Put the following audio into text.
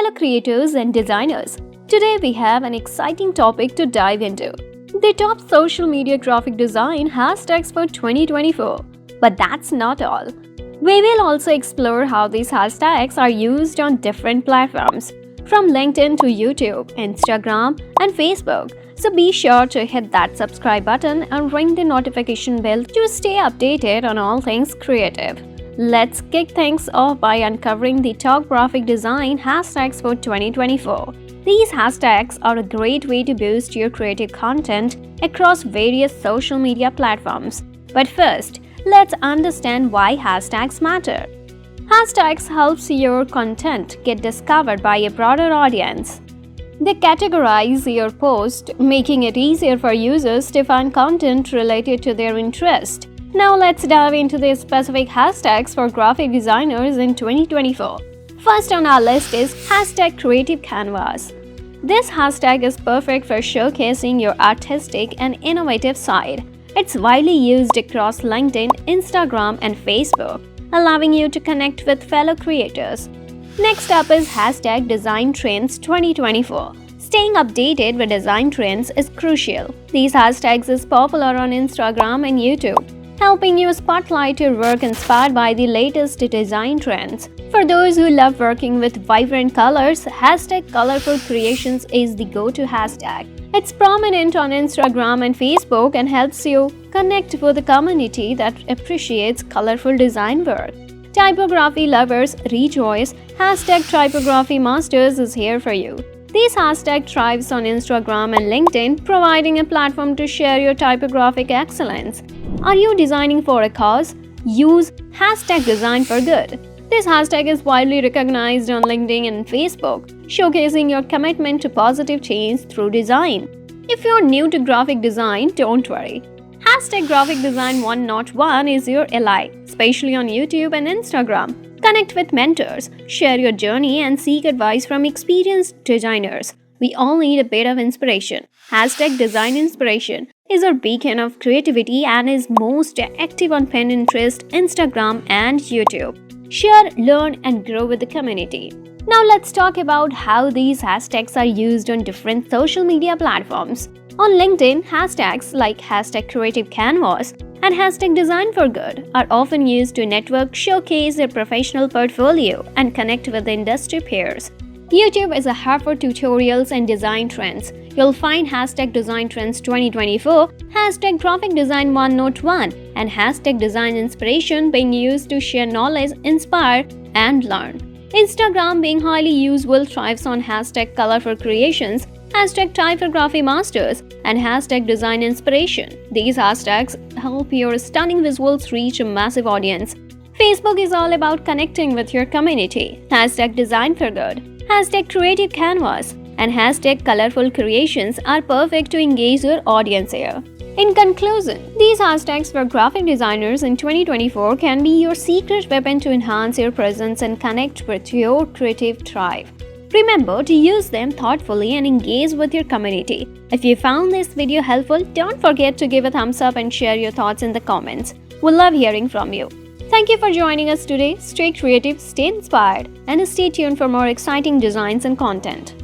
Fellow creators and designers, today we have an exciting topic to dive into. The top social media graphic design hashtags for 2024. But that's not all. We will also explore how these hashtags are used on different platforms, from LinkedIn to YouTube, Instagram, and Facebook. So be sure to hit that subscribe button and ring the notification bell to stay updated on all things creative. Let's kick things off by uncovering the top graphic design hashtags for 2024. These hashtags are a great way to boost your creative content across various social media platforms. But first, let's understand why hashtags matter. Hashtags helps your content get discovered by a broader audience. They categorize your post, making it easier for users to find content related to their interest. Now let's dive into the specific hashtags for graphic designers in 2024. First on our list is hashtag Creative Canvas. This hashtag is perfect for showcasing your artistic and innovative side. It's widely used across LinkedIn, Instagram, and Facebook, allowing you to connect with fellow creators. Next up is hashtag Design Trends 2024. Staying updated with design trends is crucial. These hashtags is popular on Instagram and YouTube, helping you spotlight your work inspired by the latest design trends. For those who love working with vibrant colors, hashtag Colorful Creations is the go-to hashtag. It's prominent on Instagram and Facebook and helps you connect with a community that appreciates colorful design work. Typography lovers rejoice! Hashtag Typography Masters is here for you. This hashtag thrives on Instagram and LinkedIn, providing a platform to share your typographic excellence. Are you designing for a cause? Use hashtag Design for Good. This hashtag is widely recognized on LinkedIn and Facebook, showcasing your commitment to positive change through design. If you're new to graphic design, don't worry. Hashtag Graphic Design 101 is your ally, especially on YouTube and Instagram. Connect with mentors, share your journey, and seek advice from experienced designers. We all need a bit of inspiration. Hashtag Design Inspiration is our beacon of creativity and is most active on Pinterest, Instagram, and YouTube. Share, learn, and grow with the community. Now let's talk about how these hashtags are used on different social media platforms. On LinkedIn, hashtags like hashtag Creative Canvas and hashtag Design for Good are often used to network, showcase their professional portfolio, and connect with industry peers. YouTube is a hub for tutorials and design trends. You'll find hashtag Design Trends 2024, hashtag Graphic Design 101, and hashtag Design Inspiration being used to share knowledge, inspire, and learn. Instagram, being highly useful, thrives on hashtag Colorful Creations, hashtag Typography Masters, and hashtag Design Inspiration. These hashtags help your stunning visuals reach a massive audience. Facebook is all about connecting with your community. Hashtag Design for Good, hashtag Creative Canvas, and hashtag Colorful Creations are perfect to engage your audience here. In conclusion, these hashtags for graphic designers in 2024 can be your secret weapon to enhance your presence and connect with your creative tribe. Remember to use them thoughtfully and engage with your community. If you found this video helpful, don't forget to give a thumbs up and share your thoughts in the comments. We love hearing from you. Thank you for joining us today. Stay creative, stay inspired, and stay tuned for more exciting designs and content.